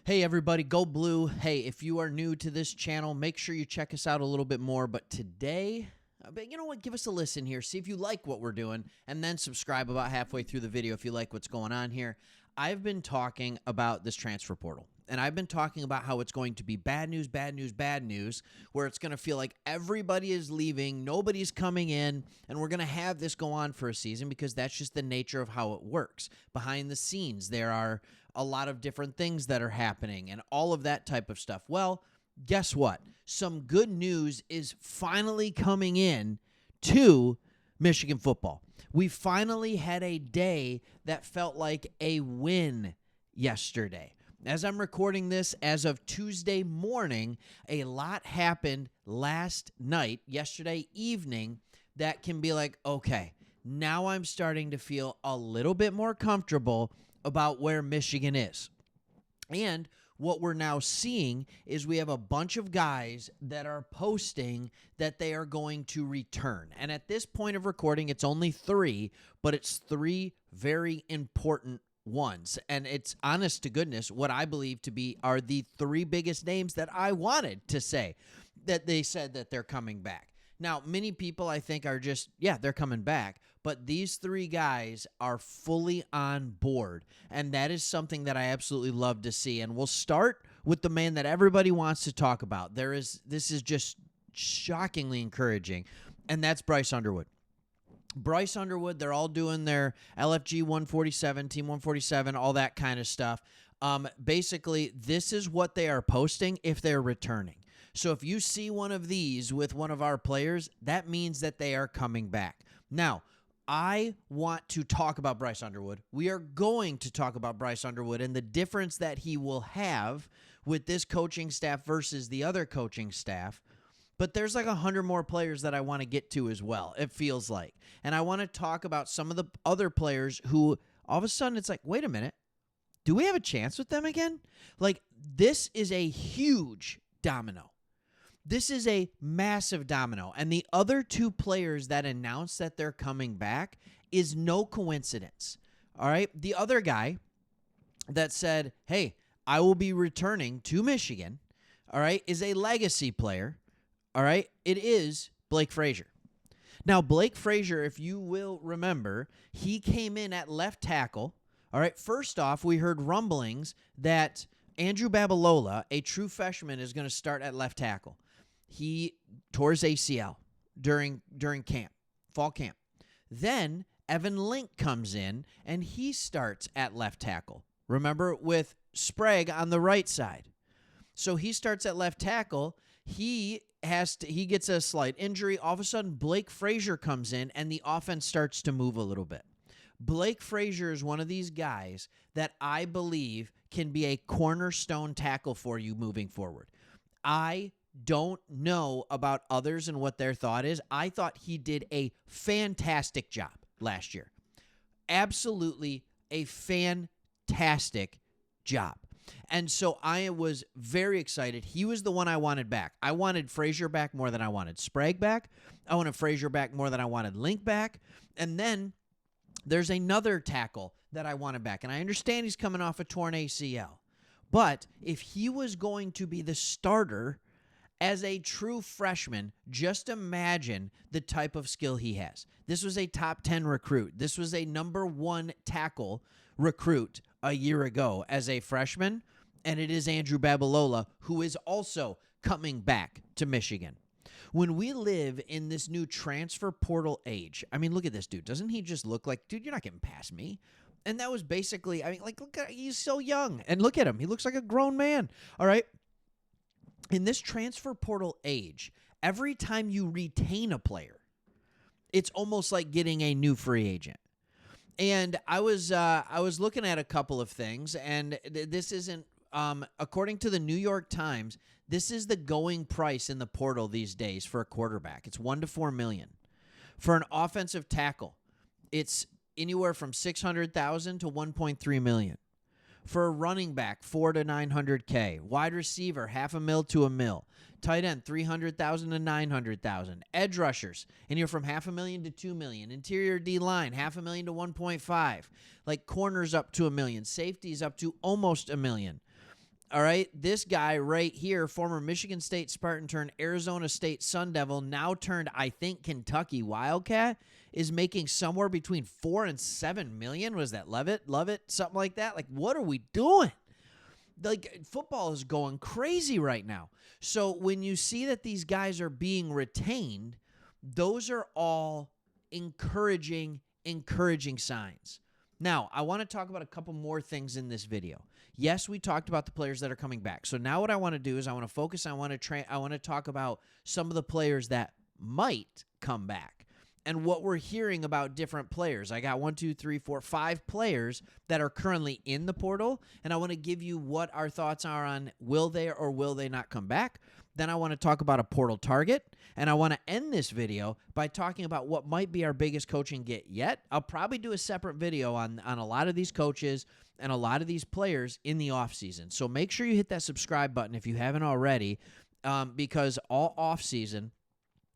Hey everybody, go blue. Hey, if you are new to this channel, make sure you check us out a little bit more. But today, you know what? Give us a listen here. See if you like what we're doing, and then subscribe about halfway through the video if you like what's going on here. I've been talking about this transfer portal, and I've been talking about how it's going to be bad news, bad news, bad news, where it's going to feel like everybody is leaving, nobody's coming in, and we're going to have this go on for a season because that's just the nature of how it works. Behind the scenes, there are a lot of different things that are happening and all of that type of stuff. Well, guess what? Some good news is finally coming in to Michigan football. We finally had a day that felt like a win yesterday. As I'm recording this, as of Tuesday morning, a lot happened last night, yesterday evening, that can be like, okay, now I'm starting to feel a little bit more comfortable about where Michigan is. And what we're now seeing is we have a bunch of guys that are posting that they are going to return. And at this point of recording, it's only 3, but it's 3 very important ones. And it's honest to goodness what I believe to be are the 3 biggest names that I wanted to say that they said that they're coming back. Now, many people I think are just, yeah, they're coming back. But these 3 guys are fully on board, and that is something that I absolutely love to see. And we'll start with the man that everybody wants to talk about. This is just shockingly encouraging, and that's Bryce Underwood. Bryce Underwood, they're all doing their LFG 147, Team 147, all that kind of stuff. Basically, this is what they are posting if they're returning. So if you see one of these with one of our players, that means that they are coming back. Now, I want to talk about Bryce Underwood. We are going to talk about Bryce Underwood and the difference that he will have with this coaching staff versus the other coaching staff. But there's like 100 more players that I want to get to as well, it feels like. And I want to talk about some of the other players who all of a sudden it's like, wait a minute, do we have a chance with them again? Like, this is a huge domino. This is a massive domino, and the other 2 players that announced that they're coming back is no coincidence, all right? The other guy that said, hey, I will be returning to Michigan, all right, is a legacy player, all right? It is Blake Frazier. Now, Blake Frazier, if you will remember, he came in at left tackle, all right? First off, we heard rumblings that Andrew Babalola, a true freshman, is going to start at left tackle. He tore his ACL during camp, fall camp. Then Evan Link comes in, and he starts at left tackle. Remember, with Sprague on the right side. So he starts at left tackle. He gets a slight injury. All of a sudden, Blake Frazier comes in, and the offense starts to move a little bit. Blake Frazier is one of these guys that I believe can be a cornerstone tackle for you moving forward. I don't know about others and what their thought is. I thought he did a fantastic job last year. Absolutely a fantastic job. And so I was very excited. He was the one I wanted back. I wanted Frazier back more than I wanted Sprague back. I wanted Frazier back more than I wanted Link back. And then there's another tackle that I wanted back. And I understand he's coming off a torn ACL. But if he was going to be the starter as a true freshman, just imagine the type of skill he has. This was a top 10 recruit. This was a number 1 tackle recruit a year ago as a freshman, and it is Andrew Babalola, who is also coming back to Michigan. When we live in this new transfer portal age, I mean, look at this dude. Doesn't he just look like, dude, you're not getting past me? And that was basically, I mean, like, look at, he's so young. And look at him. He looks like a grown man. All right. In this transfer portal age, every time you retain a player, it's almost like getting a new free agent. And I was looking at a couple of things, and this isn't, according to the New York Times, this is the going price in the portal these days for a quarterback. It's $1 to $4 million. For an offensive tackle, it's anywhere from $600,000 to $1.3 million. For a running back, $400,000 to $900K. Wide receiver, $500,000 to $1 million. Tight end, $300,000 to $900,000. Edge rushers, anywhere from $500,000 to $2 million. Interior D line, $500,000 to $1.5 million. Like corners up to $1 million. Safeties up to almost $1 million. All right, this guy right here, former Michigan State Spartan turned Arizona State Sun Devil, now turned, I think, Kentucky Wildcat, is making somewhere between 4 and 7 million. Was that Levitt? Something like that? Like, what are we doing? Like, football is going crazy right now. So when you see that these guys are being retained, those are all encouraging signs. Now, I want to talk about a couple more things in this video. Yes, we talked about the players that are coming back. So now what I want to do is I want to focus, I want to talk about some of the players that might come back and what we're hearing about different players. I got 5 players that are currently in the portal, and I want to give you what our thoughts are on will they or will they not come back. Then I want to talk about a portal target, and I want to end this video by talking about what might be our biggest coaching get yet. I'll probably do a separate video on a lot of these coaches and a lot of these players in the offseason. So make sure you hit that subscribe button if you haven't already, because all offseason,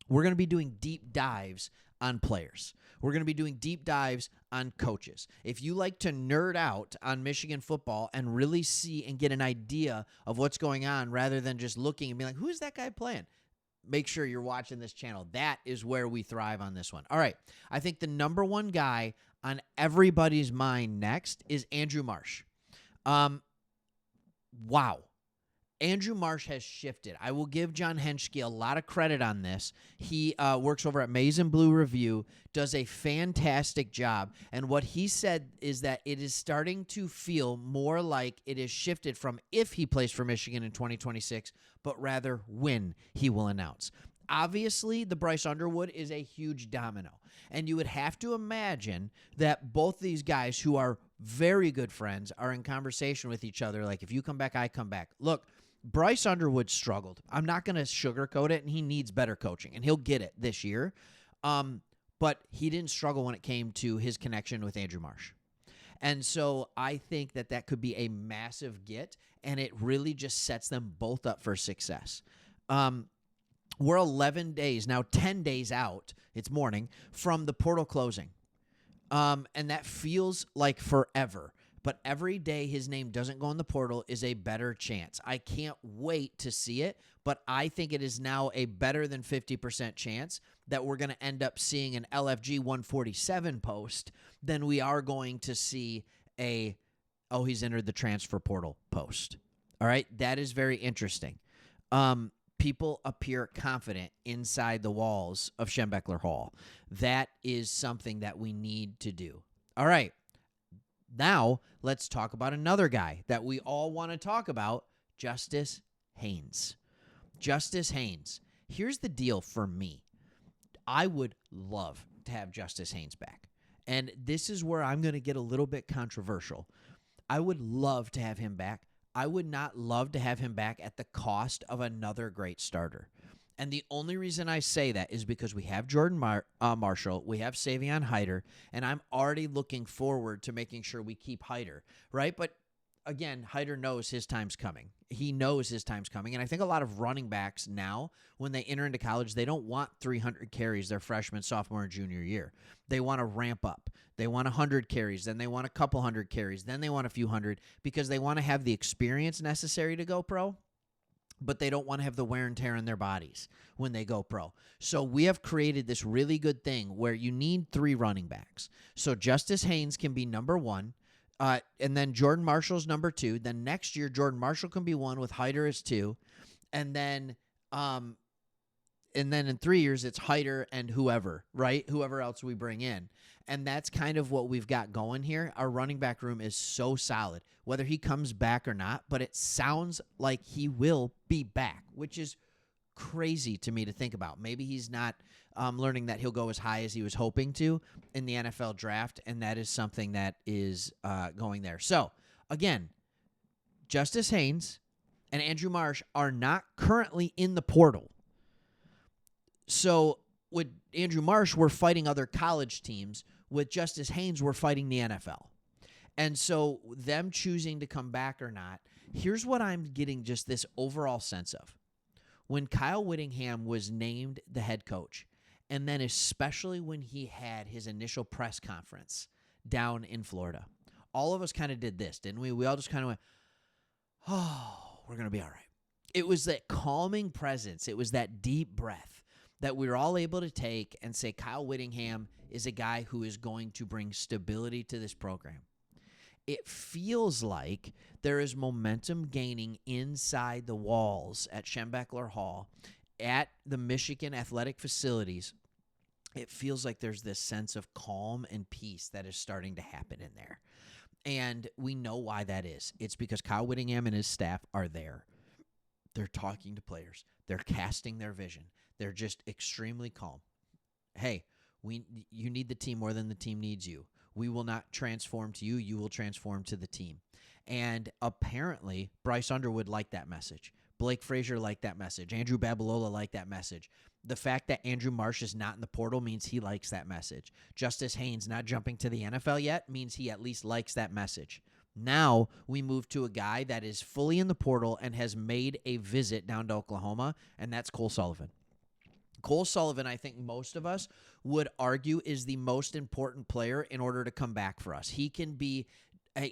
we're going to be doing deep dives on players. We're going to be doing deep dives on coaches. If you like to nerd out on Michigan football and really see and get an idea of what's going on rather than just looking and being like, who is that guy playing? Make sure you're watching this channel. That is where we thrive on this one. All right. I think the number one guy on everybody's mind next is Andrew Marsh. Wow. Andrew Marsh has shifted. I will give John Henschke a lot of credit on this. He works over at Maize and Blue Review, does a fantastic job. And what he said is that it is starting to feel more like it is shifted from if he plays for Michigan in 2026, but rather when he will announce. Obviously, the Bryce Underwood is a huge domino. And you would have to imagine that both these guys, who are very good friends, are in conversation with each other. Like, if you come back, I come back. Look, Bryce Underwood struggled. I'm not going to sugarcoat it, and he needs better coaching, and he'll get it this year. But he didn't struggle when it came to his connection with Andrew Marsh. And so I think that that could be a massive get, and it really just sets them both up for success. We're 11 days, now 10 days out, it's morning, from the portal closing. And that feels like forever. But every day his name doesn't go in the portal is a better chance. I can't wait to see it, but I think it is now a better than 50% chance that we're going to end up seeing an LFG 147 post than we are going to see he's entered the transfer portal post. All right, that is very interesting. People appear confident inside the walls of Schembechler Hall. That is something that we need to do. All right. Now, let's talk about another guy that we all want to talk about, Justice Haynes. Justice Haynes. Here's the deal for me. I would love to have Justice Haynes back. And this is where I'm going to get a little bit controversial. I would love to have him back. I would not love to have him back at the cost of another great starter. And the only reason I say that is because we have Jordan Marshall, we have Savion Hyder, and I'm already looking forward to making sure we keep Hyder, right? But again, Hyder knows his time's coming. He knows his time's coming. And I think a lot of running backs now, when they enter into college, they don't want 300 carries their freshman, sophomore, and junior year. They want to ramp up. They want 100 carries, then they want a couple hundred carries, then they want a few hundred, because they want to have the experience necessary to go pro, but they don't want to have the wear and tear in their bodies when they go pro. So we have created this really good thing where you need 3 running backs. So Justice Haynes can be number 1, and then Jordan Marshall's number 2. Then next year, Jordan Marshall can be 1 with Hyder as 2. And then in 3 years, it's Hyder and whoever, right? Whoever else we bring in. And that's kind of what we've got going here. Our running back room is so solid, whether he comes back or not, but it sounds like he will be back, which is crazy to me to think about. Maybe he's not learning that he'll go as high as he was hoping to in the NFL draft, and that is something that is going there. So, again, Justice Haynes and Andrew Marsh are not currently in the portal. So, with Andrew Marsh, we're fighting other college teams. With Justice Haynes, we're fighting the NFL. And so them choosing to come back or not, here's what I'm getting just this overall sense of. When Kyle Whittingham was named the head coach, and then especially when he had his initial press conference down in Florida, all of us kind of did this, didn't we? We all just kind of went, oh, we're going to be all right. It was that calming presence. It was that deep breath that we were all able to take and say Kyle Whittingham is a guy who is going to bring stability to this program. It feels like there is momentum gaining inside the walls at Schembechler Hall, at the Michigan athletic facilities. It feels like there's this sense of calm and peace that is starting to happen in there. And we know why that is. It's because Kyle Whittingham and his staff are there. They're talking to players. They're casting their vision. They're just extremely calm. Hey, you need the team more than the team needs you. We will not transform to you. You will transform to the team. And apparently, Bryce Underwood liked that message. Blake Frazier liked that message. Andrew Babalola liked that message. The fact that Andrew Marsh is not in the portal means he likes that message. Justice Haynes not jumping to the NFL yet means he at least likes that message. Now we move to a guy that is fully in the portal and has made a visit down to Oklahoma, and that's Cole Sullivan. Cole Sullivan, I think most of us would argue, is the most important player in order to come back for us. He can be,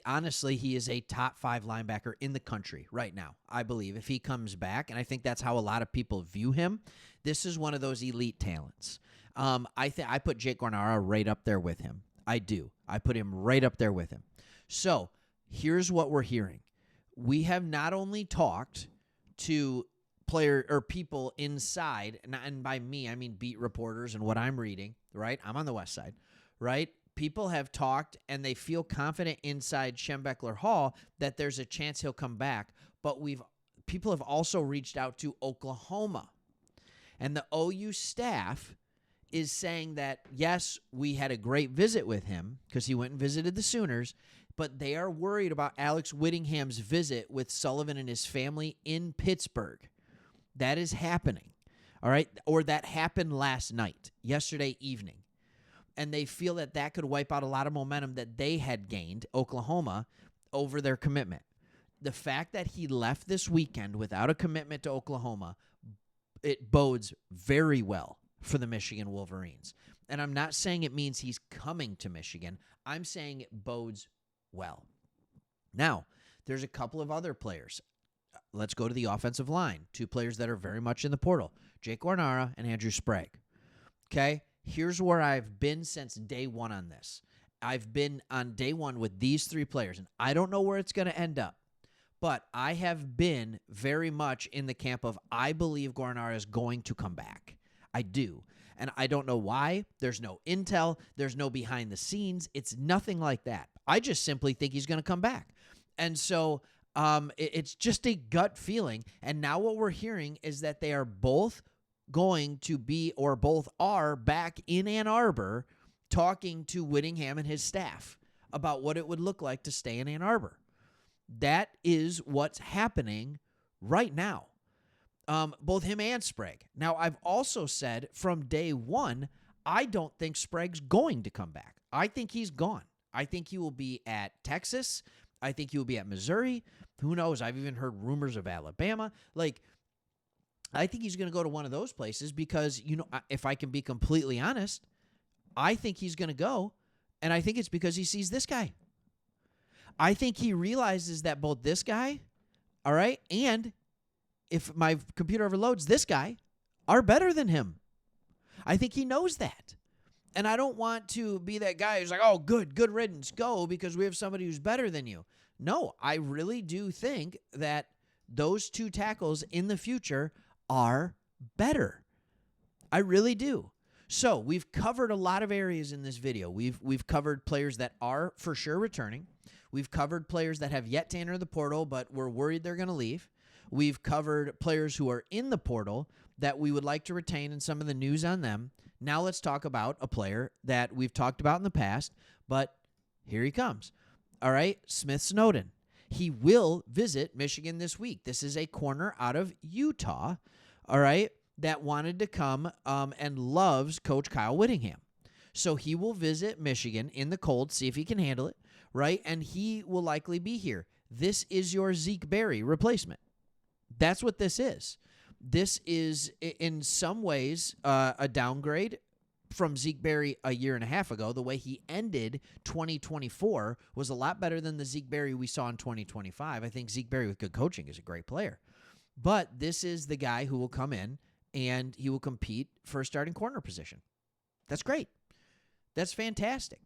honestly, he is a top 5 linebacker in the country right now, I believe, if he comes back, and I think that's how a lot of people view him. This is one of those elite talents. I put Jake Guarnara right up there with him. I do. I put him right up there with him. So here's what we're hearing. We have not only talked to player or people inside, and by me, I mean beat reporters and what I'm reading, right? I'm on the west side, right? People have talked and they feel confident inside Schembechler Hall that there's a chance he'll come back, but people have also reached out to Oklahoma. And the OU staff is saying that, yes, we had a great visit with him because he went and visited the Sooners, but they are worried about Alex Whittingham's visit with Sullivan and his family in Pittsburgh. That is happening, all right? Or that happened last night, yesterday evening. And they feel that that could wipe out a lot of momentum that they had gained, Oklahoma, over their commitment. The fact that he left this weekend without a commitment to Oklahoma, it bodes very well for the Michigan Wolverines. And I'm not saying it means he's coming to Michigan. I'm saying it bodes well. Now, there's a couple of other players. Let's go to the offensive line. 2 players that are very much in the portal, Jake Guarnara and Andrew Sprague. Okay, here's where I've been since day one on this. I've been on day one with these 3 players, and I don't know where it's going to end up, but I have been very much in the camp of I believe Guarnara is going to come back. I do, and I don't know why. There's no intel. There's no behind the scenes. It's nothing like that. I just simply think he's going to come back, and so it's just a gut feeling. And now what we're hearing is that they are both going to be, or both are, back in Ann Arbor talking to Whittingham and his staff about what it would look like to stay in Ann Arbor. That is what's happening right now. Both him and Sprague. Now, I've also said from day one, I don't think Sprague's going to come back. I think he's gone. I think he will be at Texas. I think he will be at Missouri. Who knows? I've even heard rumors of Alabama. I think he's going to go to one of those places because, if I can be completely honest, I think he's going to go, and I think it's because he sees this guy. I think he realizes that both this guy, all right, and if my computer overloads, this guy are better than him. I think he knows that. And I don't want to be that guy who's like, oh, good riddance, go, because we have somebody who's better than you. No, I really do think that those 2 tackles in the future are better. I really do. So we've covered a lot of areas in this video. We've covered players that are for sure returning. We've covered players that have yet to enter the portal, but we're worried they're going to leave. We've covered players who are in the portal that we would like to retain and some of the news on them. Now let's talk about a player that we've talked about in the past, but here he comes. All right, Smith Snowden. He will visit Michigan this week. This is a corner out of Utah, all right, that wanted to come and loves Coach Kyle Whittingham. So he will visit Michigan in the cold, see if he can handle it, right? And he will likely be here. This is your Zeke Berry replacement. That's what this is. This is, in some ways, a downgrade. from Zeke Berry a year and a half ago. The way he ended 2024 was a lot better than the Zeke Berry we saw in 2025. I think Zeke Berry with good coaching is a great player. But this is the guy who will come in and he will compete for a starting corner position. That's great. That's fantastic.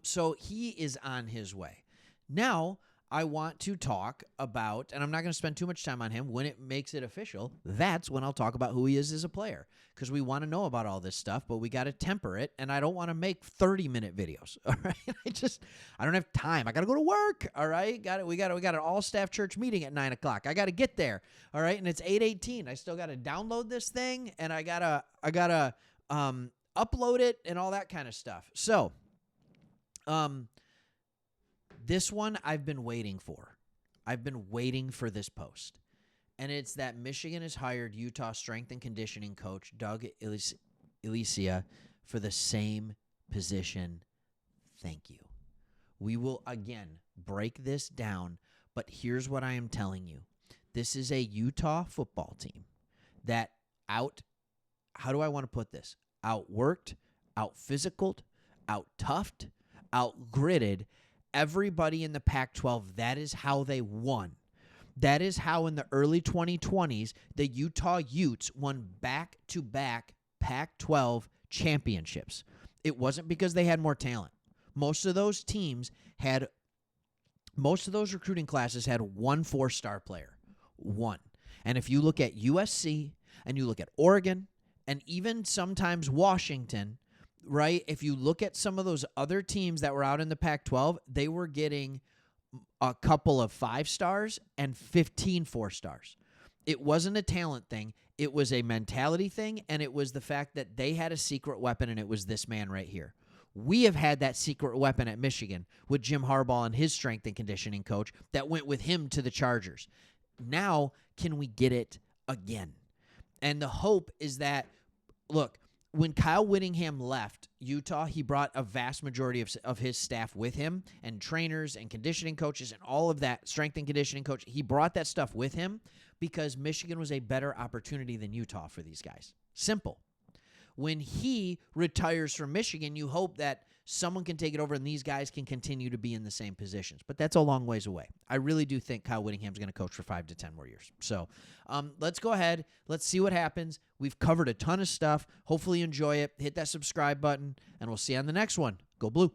So he is on his way. Now, I want to talk about, and I'm not going to spend too much time on him. When it makes it official, that's when I'll talk about who he is as a player, because we want to know about all this stuff, but we got to temper it, and I don't want to make 30-minute videos. All right, I don't have time. I got to go to work. All right, we got an all-staff church meeting at 9:00. I got to get there. All right, and it's 8:18. I still got to download this thing, and I gotta upload it and all that kind of stuff. So, this one I've been waiting for. I've been waiting for this post. And it's that Michigan has hired Utah strength and conditioning coach Doug Elysia for the same position. Thank you. We will, again, break this down, but here's what I am telling you. This is a Utah football team that how do I want to put this? Outworked, out-physicaled, out-toughed, out-gritted everybody in the Pac-12. That is how they won. That is how in the early 2020s, the Utah Utes won back-to-back Pac-12 championships. It wasn't because they had more talent. Most of those recruiting classes had one 4-star player. One. And if you look at USC and you look at Oregon and even sometimes Washington, right? If you look at some of those other teams that were out in the Pac-12, they were getting a couple of 5-stars and 15 4-stars. It wasn't a talent thing. It was a mentality thing, and it was the fact that they had a secret weapon, and it was this man right here. We have had that secret weapon at Michigan with Jim Harbaugh and his strength and conditioning coach that went with him to the Chargers. Now, can we get it again? And the hope is that, look, when Kyle Whittingham left Utah, he brought a vast majority of his staff with him, and trainers and conditioning coaches and all of that, strength and conditioning coach. He brought that stuff with him because Michigan was a better opportunity than Utah for these guys. Simple. When he retires from Michigan, you hope that someone can take it over and these guys can continue to be in the same positions. But that's a long ways away. I really do think Kyle Whittingham's going to coach for 5 to 10 more years. So let's go ahead. Let's see what happens. We've covered a ton of stuff. Hopefully you enjoy it. Hit that subscribe button, and we'll see you on the next one. Go Blue.